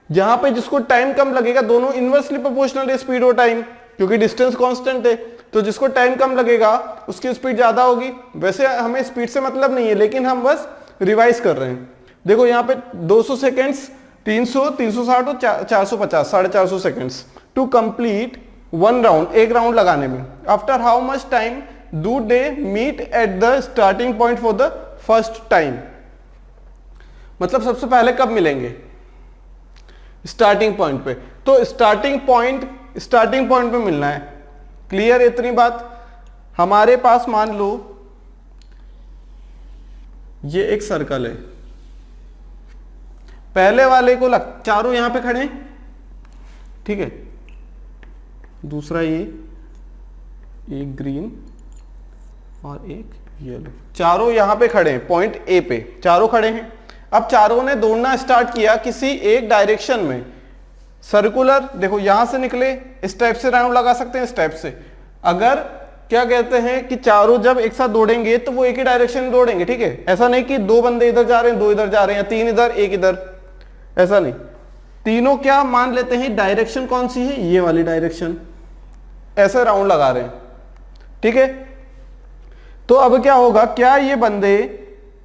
जहां पे जिसको टाइम कम लगेगा, दोनों इनवर्सली प्रोपोर्शनल है स्पीड और टाइम, क्योंकि डिस्टेंस कांस्टेंट है। तो जिसको टाइम कम लगेगा उसकी स्पीड ज्यादा होगी। वैसे हमें स्पीड से मतलब नहीं है, लेकिन हम बस रिवाइज कर रहे हैं। देखो यहाँ पे 200 सेकेंड्स, 300, 360 और 450, 450 सेकेंड्स टू कंप्लीट 1 राउंड, एक राउंड लगाने में। After how much time do they meet at the starting point for the first time. मतलब सबसे पहले कब मिलेंगे, स्टार्टिंग पॉइंट पे। तो स्टार्टिंग पॉइंट पे मिलना है। क्लियर है इतनी बात। हमारे पास मान लो ये एक सर्कल है, पहले वाले को चारों यहां पे खड़े हैं, ठीक है, दूसरा ये, एक ग्रीन और एक येलो, चारों यहां पे खड़े हैं पॉइंट ए पे, चारों खड़े हैं। अब चारों ने दौड़ना स्टार्ट किया किसी एक डायरेक्शन में, सर्कुलर। देखो यहां से निकले, इस टाइप से राउंड लगा सकते हैं, इस टाइप से। अगर क्या कहते हैं कि चारों जब एक साथ दौड़ेंगे तो वो एक ही डायरेक्शन में दौड़ेंगे, ठीक है। ऐसा नहीं कि 2 बंदे इधर जा रहे हैं, 2 इधर जा रहे हैं, 3 इधर, 1 इधर, ऐसा नहीं। तीनों क्या मान लेते हैं, डायरेक्शन कौन सी है, ये वाली डायरेक्शन, ऐसे राउंड लगा रहे हैं, ठीक है। तो अब क्या होगा, क्या ये बंदे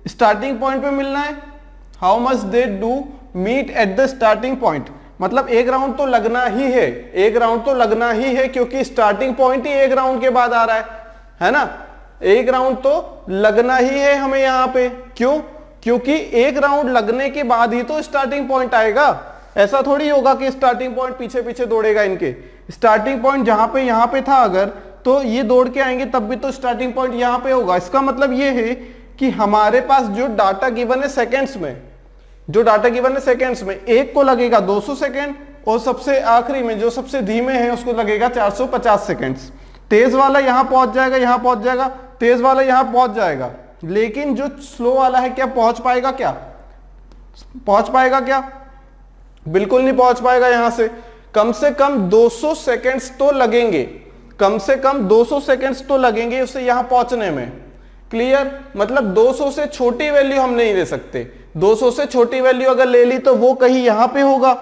स्टार्टिंग पॉइंट पे मिलना है, how much they do meet at the starting point. मतलब एक राउंड तो लगना ही है, एक राउंड तो लगना ही है, क्योंकि स्टार्टिंग पॉइंट ही एक राउंड के बाद आ रहा है। है ना। एक राउंड तो लगना ही है हमें यहाँ पे, क्यों? क्योंकि एक राउंड लगने के बाद ही तो स्टार्टिंग पॉइंट आएगा। ऐसा थोड़ी होगा कि स्टार्टिंग पॉइंट पीछे पीछे दौड़ेगा इनके। स्टार्टिंग पॉइंट जहां पे यहाँ पे था अगर, तो ये दौड़ के आएंगे तब भी तो स्टार्टिंग पॉइंट यहाँ पे होगा। इसका मतलब ये है कि हमारे पास जो डाटा गिवन है सेकेंड्स में, जो डाटा गिवन है सेकेंड्स में, एक को लगेगा 200 सेकेंड और सबसे आखिरी में जो सबसे धीमे है उसको लगेगा 450 सेकेंड्स। तेज वाला यहां पहुंच जाएगा, यहां पहुंच जाएगा, तेज वाला यहां पहुंच जाएगा, लेकिन जो स्लो वाला है क्या पहुंच पाएगा? क्या पहुंच पाएगा? क्या बिल्कुल नहीं पहुंच पाएगा। यहां से कम 200 सेकेंड्स तो लगेंगे, कम से कम 200 सेकेंड्स तो लगेंगे उसे यहां पहुंचने में। क्लियर? मतलब 200 से छोटी वैल्यू हम नहीं ले सकते। 200 से छोटी वैल्यू अगर ले ली तो वो कहीं यहां पे होगा,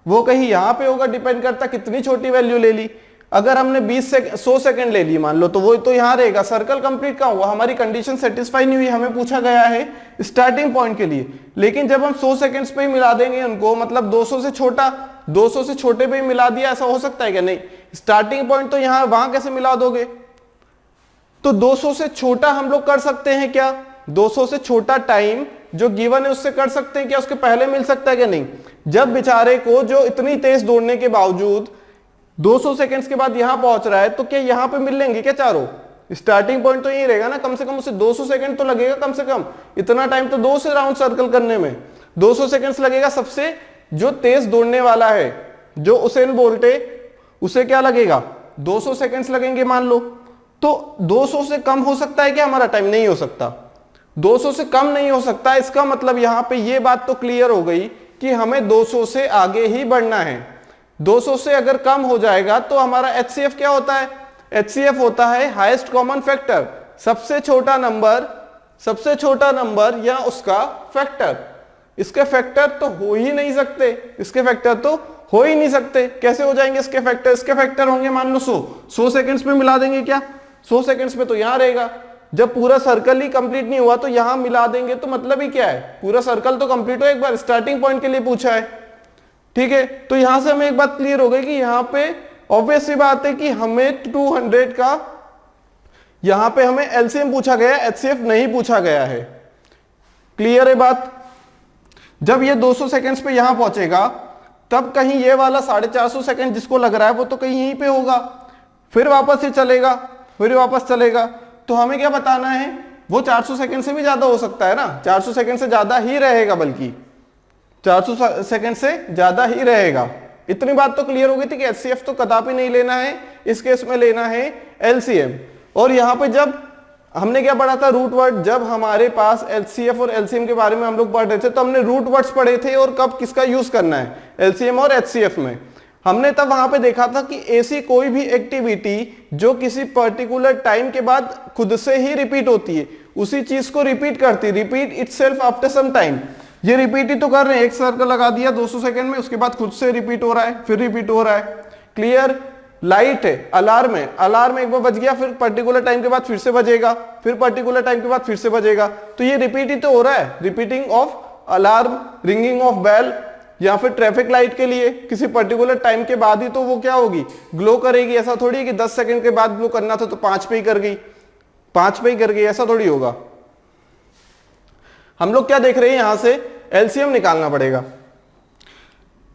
वो कहीं यहां पे होगा, डिपेंड करता कितनी छोटी वैल्यू ले ली। अगर हमने 100 सेकंड ले ली मान लो, तो वो तो यहां रहेगा। सर्कल कंप्लीट कहां हुआ? हमारी कंडीशन सेटिस्फाई नहीं हुई, हमें पूछा गया है स्टार्टिंग पॉइंट के लिए। लेकिन जब हम 100 सेकंड्स पे ही मिला देंगे उनको, मतलब 200 से छोटा, 200 से छोटे पे ही मिला दिया, ऐसा हो सकता है क्या? नहीं। स्टार्टिंग पॉइंट तो यहां, वहां कैसे मिला दोगे? तो 200 से छोटा हम लोग कर सकते हैं क्या? 200 से छोटा टाइम जो गिवन है उससे कर सकते हैं क्या? उसके पहले मिल सकता है क्या? नहीं। जब बेचारे को जो इतनी तेज दौड़ने के बावजूद 200 सेकंड्स के बाद यहां पहुंच रहा है, तो क्या यहां पे मिल लेंगे क्या चारों? स्टार्टिंग पॉइंट तो यही रहेगा ना, कम से कम उसे 200 सेकंड तो लगेगा कम से कम। इतना टाइम तो 2 से राउंड सर्कल करने में 200 सेकंड्स लगेगा। सबसे जो तेज दौड़ने वाला है, जो उसेन बोल्ट है, उसे क्या लगेगा? 200 सेकंड्स लगेंगे मान लो। तो 200 से कम हो सकता है क्या हमारा टाइम? नहीं हो सकता। 200 से कम नहीं हो सकता। इसका मतलब यहां पे ये बात तो क्लियर हो गई कि हमें 200 से आगे ही बढ़ना है। 200 से अगर कम हो जाएगा तो हमारा HCF क्या होता है? HCF होता है हाईएस्ट कॉमन फैक्टर, सबसे छोटा नंबर या उसका फैक्टर। इसके फैक्टर तो हो ही नहीं सकते, इसके फैक्टर तो हो ही नहीं सकते। कैसे हो जाएंगे इसके फैक्टर? इसके फैक्टर होंगे मान लो 100 सेकंड्स में मिला देंगे क्या? 100 सेकंड्स में तो यहां रहेगा। जब पूरा सर्कल ही कंप्लीट नहीं हुआ तो यहां मिला देंगे, तो मतलब ही क्या है? पूरा सर्कल तो कंप्लीट हो, एक बार स्टार्टिंग पॉइंट के लिए पूछा है। ठीक है, तो यहां से हमें एक बात क्लियर हो गई कि यहां पे ऑब्वियस सी बात है कि हमें 200 का यहां पे हमें एलसीएम पूछा गया, HCF नहीं पूछा गया है। क्लियर है बात? जब ये 200 सेकंड्स पे यहां पहुंचेगा तब कहीं ये वाला 450 सेकंड जिसको लग रहा है वो तो कहीं यहीं पे होगा, फिर वापस ही चलेगा, फिर वापस चलेगा। तो हमें क्या बताना है? वो 400 सेकंड से भी ज्यादा हो सकता है ना, 400 सेकंड से ज्यादा ही रहेगा, बल्कि 400 सेकंड से ज्यादा ही रहेगा। इतनी बात तो क्लियर हो गई थी कि HCF तो कदापि नहीं लेना है, इस केस में लेना है LCM। और यहां पे जब हमने क्या पढ़ा था? Root word. जब हमारे पास HCF और LCM के बारे में हम लोग पढ़ रहे थे तो हमने रूट वर्ड्स पढ़े थे और कब किसका यूज करना है LCM और HCF में। हमने तब वहां पे देखा था कि ऐसी कोई भी एक्टिविटी जो किसी पर्टिकुलर टाइम के बाद खुद से ही रिपीट होती है, उसी चीज को रिपीट करती, repeat itself after some time. ये रिपीट ही तो कर रहे हैं, एक सर्कल लगा दिया 200 सेकंड में, उसके बाद खुद से रिपीट हो रहा है, फिर रिपीट हो रहा है। क्लियर? लाइट है, अलार्म है, अलार्म एक बार बज गया, फिर पर्टिकुलर टाइम के बाद फिर से बजेगा, फिर पर्टिकुलर टाइम के बाद फिर से बजेगा। तो ये रिपीट ही तो हो रहा है, repeating of alarm, ringing of bell, या फिर ट्रैफिक लाइट के लिए किसी पर्टिकुलर टाइम के बाद ही तो वो क्या होगी? ग्लो करेगी। ऐसा थोड़ी है कि 10 सेकंड के बाद ग्लो करना था तो 5 पे ही कर गई, 5 पे ही कर गई, ऐसा थोड़ी होगा। हम लोग क्या देख रहे हैं? यहां से LCM निकालना पड़ेगा।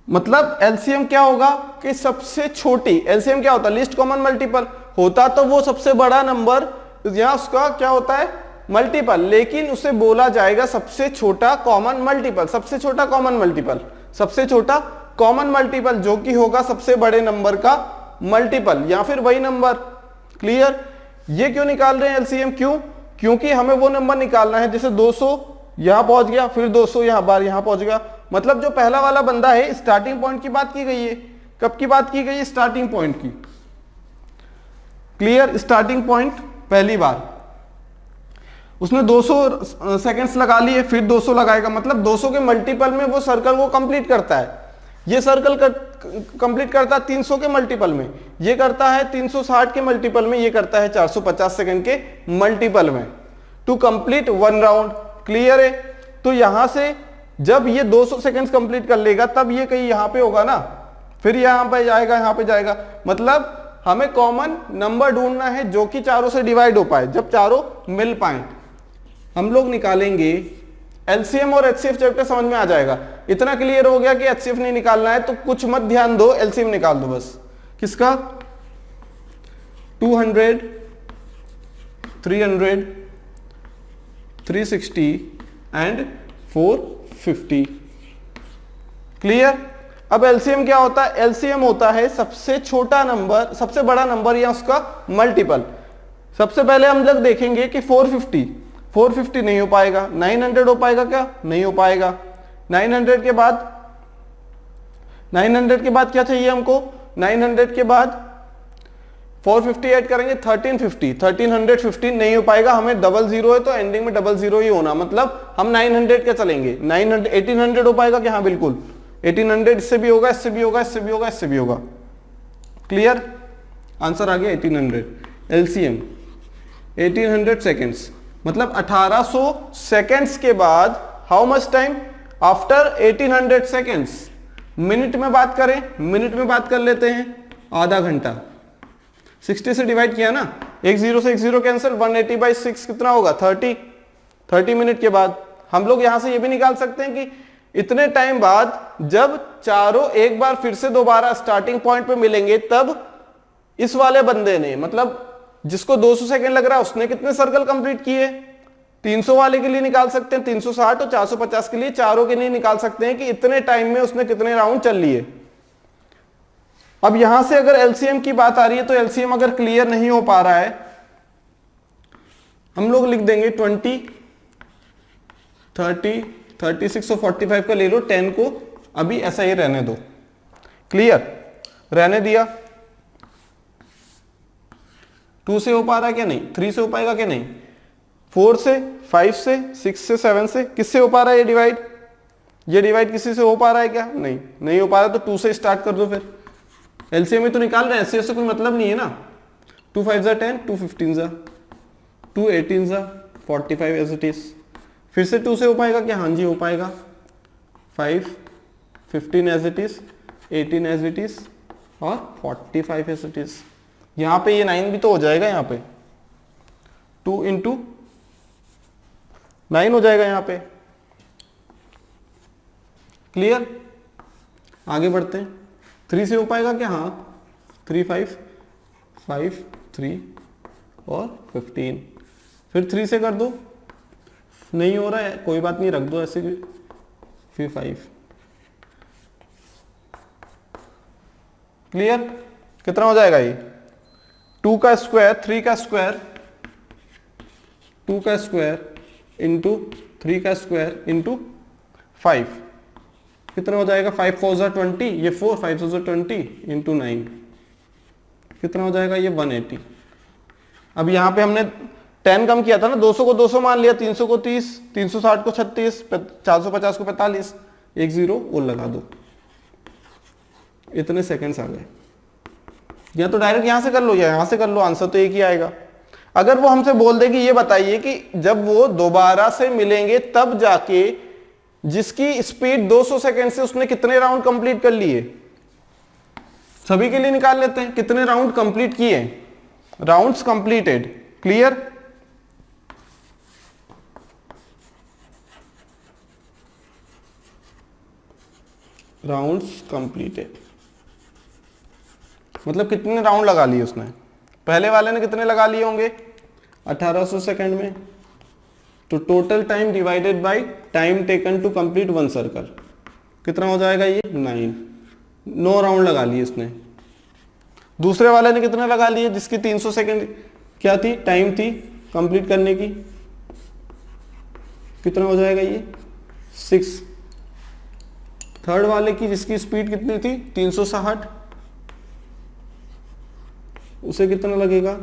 मतलब LCM क्या होगा कि सबसे छोटी, LCM क्या होता है? लीस्ट कॉमन मल्टीपल होता, तो वो सबसे बड़ा नंबर, यहां उसका क्या होता है? मल्टीपल, लेकिन उसे बोला जाएगा सबसे छोटा कॉमन मल्टीपल, सबसे छोटा कॉमन मल्टीपल, सबसे छोटा कॉमन मल्टीपल, जो कि होगा सबसे बड़े नंबर का मल्टीपल या फिर वही नंबर। क्लियर? ये क्यों निकाल रहे हैं LCM? क्यों? क्योंकि हमें वो नंबर निकालना है जैसे 200 यहां पहुंच गया, फिर 200 यहां बार यहां पहुंच गया। मतलब जो पहला वाला बंदा है, स्टार्टिंग पॉइंट की बात की गई है। कब की बात की गई है? स्टार्टिंग पॉइंट की। क्लियर? स्टार्टिंग पॉइंट पहली बार उसने 200 सेकंड्स लगा लिए, फिर 200 लगाएगा, मतलब 200 के मल्टीपल में वो सर्कल वो कंप्लीट करता है। ये सर्कल कंप्लीट करता है 300 के मल्टीपल में, ये करता है 360 के मल्टीपल में, ये करता है 450 सेकंड के मल्टीपल में, टू कंप्लीट 1 राउंड। क्लियर है? तो यहां से जब ये 200 सेकंड्स कंप्लीट कर लेगा तब ये कहीं यहां पे होगा ना, फिर यहां पे जाएगा, यहां पे जाएगा। मतलब हमें कॉमन नंबर ढूंढना है जो कि चारों से डिवाइड हो पाए, जब चारों मिल पाए। हम लोग निकालेंगे एलसीएम और एचसीएफ चैप्टर समझ में आ जाएगा। इतना क्लियर हो गया कि एचसीएफ नहीं निकालना है तो कुछ मत ध्यान दो, एलसीएम निकाल दो बस। किसका? 200, 300, 360 एंड 450। क्लियर? अब एलसीएम क्या होता है? एलसीएम होता है सबसे छोटा नंबर, सबसे बड़ा नंबर या उसका मल्टीपल। सबसे पहले हम लोग देखेंगे कि 450 नहीं हो पाएगा। 900 हो पाएगा क्या? नहीं हो पाएगा। 900 के बाद क्या चाहिए हमको? 900 के बाद 450 ऐड करेंगे 1350 नहीं हो पाएगा। हमें डबल जीरो है तो एंडिंग में डबल जीरो ही होना, मतलब हम 900 के चलेंगे। 1800 हो पाएगा क्या? हाँ बिल्कुल 1800। इससे भी होगा, इससे भी होगा, इससे भी होगा, इससे भी होगा। क्लियर? आंसर आ गया 1800। एलसीएम 1800 सेकेंड्स, मतलब 1800 सेकेंड्स के बाद how much time? After 1800 seconds. Minute में बात करें, मिनट में बात कर लेते हैं, आधा घंटा। 60 से डिवाइड किया ना, एक जीरो से एक जीरो कैंसिल, 180/6 कितना होगा? 30 मिनट के बाद। हम लोग यहां से ये भी निकाल सकते हैं कि इतने टाइम बाद जब चारों एक बार फिर से दोबारा स्टार्टिंग पॉइंट पे मिलेंगे, तब इस वाले बंदे ने, मतलब जिसको 200 सेकंड लग रहा है, उसने कितने सर्कल कंप्लीट किए? 300 वाले के लिए निकाल सकते हैं 360 और 450 के लिए, चारों के लिए निकाल सकते हैं कि इतने टाइम में उसने कितने राउंड चल लिए। अब यहां से अगर एलसीएम की बात आ रही है तो एलसीएम अगर क्लियर नहीं हो पा रहा है, हम लोग लिख देंगे 20, 30, 36 और 45 का ले लो, 10 को अभी ऐसा ही रहने दो। क्लियर? रहने दिया। 2 से हो पा रहा है क्या? नहीं। 3 से हो पाएगा क्या? नहीं। 4 से, 5 से, 6 से, 7 से, किससे हो पा रहा है ये डिवाइड? ये डिवाइड किसी से हो पा रहा है क्या? नहीं, नहीं हो पा रहा, तो 2 से स्टार्ट कर दो। फिर एलसीएम में तो निकाल रहे हैं, एलसीएम से कोई मतलब नहीं है ना। 2 5 जा 10, 2 15 जा 2 18 जा 45 एज इट इज। फिर से 2 से हो पाएगा क्या? हाँ जी हो पाएगा। 5 15 as it is, 18 as it is और 45 एज इट इज। यहां पे ये 9 भी तो हो जाएगा, यहां पे 2 × 9 हो जाएगा यहां पे। क्लियर? आगे बढ़ते हैं। 3 से हो पाएगा क्या? हाँ 3 5 5 3 और 15। फिर 3 से कर दो, नहीं हो रहा है कोई बात नहीं, रख दो ऐसे भी। फिर 5। क्लियर? कितना हो जाएगा ये? 2 का स्क्वायर, 3 का स्क्वायर, 2 का स्क्वायर इंटू 3 का स्क्वायर इंटू 5 कितना हो जाएगा? 5 4 जा 20, ये 4, 5 4 जा 20 इंटू 9 कितना हो जाएगा? ये 180। अब यहां पे हमने 10 कम किया था ना, 200 को 200 मान लिया, 300 को 30, 360 को 36, 450 को 45, एक जीरो और लगा दो। इतने सेकंड्स आ गए। या तो डायरेक्ट यहां से कर लो या यहां से कर लो, आंसर तो एक ही आएगा। अगर वो हमसे बोल दे कि ये बताइए कि जब वो दोबारा से मिलेंगे तब जाके जिसकी स्पीड 200 सेकंड से, उसने कितने राउंड कंप्लीट कर लिए? सभी के लिए निकाल लेते हैं कितने राउंड कंप्लीट किए। Rounds completed. Clear? Rounds completed मतलब कितने राउंड लगा लिए उसने। पहले वाले ने कितने लगा लिए होंगे? 1800 सेकंड में। तो total time divided by time taken to complete 1 circle कितना हो जाएगा? ये 9 राउंड लगा लिए इसने। दूसरे वाले ने कितने लगा लिए? जिसकी 300 सेकंड क्या थी? टाइम थी कंप्लीट करने की। कितना हो जाएगा? ये 6। थर्ड वाले की जिसकी स्पीड कितनी थी? 360, उसे कितना लगेगा?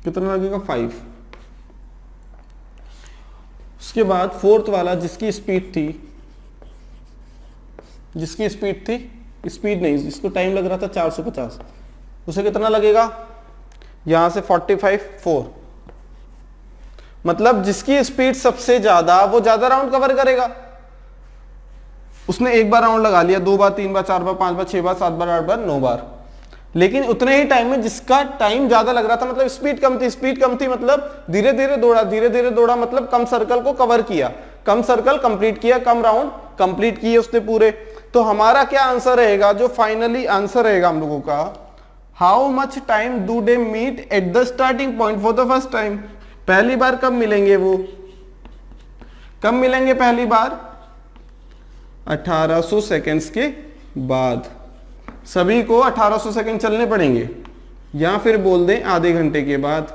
कितना लगेगा? 5। उसके बाद फोर्थ वाला जिसकी स्पीड थी, स्पीड नहीं, जिसको टाइम लग रहा था 450, उसे कितना लगेगा? यहां से 45 4, मतलब जिसकी स्पीड सबसे ज्यादा वो ज्यादा राउंड कवर करेगा। उसने एक बार राउंड लगा लिया, 2 बार, 3 बार, 4 बार, 5 बार, 6 बार, 7 बार, 8 बार, 9 बार, लेकिन उतने ही टाइम में जिसका टाइम ज्यादा लग रहा था, मतलब स्पीड कम थी मतलब धीरे धीरे दौड़ा मतलब कम सर्कल को कवर किया, कम सर्कल कंप्लीट किया, कम राउंड कंप्लीट किए उसने पूरे। तो हमारा क्या आंसर रहेगा, जो फाइनली आंसर रहेगा हम लोगों का, how much time do they meet at the starting point for the first time. पहली बार कब मिलेंगे, वो कब मिलेंगे पहली बार, 1800 सेकेंड्स के बाद। सभी को 1800 सेकेंड चलने पड़ेंगे, या फिर बोल दें आधे घंटे के बाद,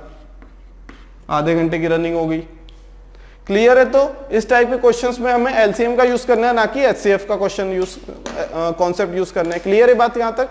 आधे घंटे की रनिंग होगी। क्लियर है? तो इस टाइप के क्वेश्चंस में हमें एलसीएम का यूज करना है, ना कि एचसीएफ का क्वेश्चन यूज कॉन्सेप्ट यूज करना है। क्लियर है बात यहां तक?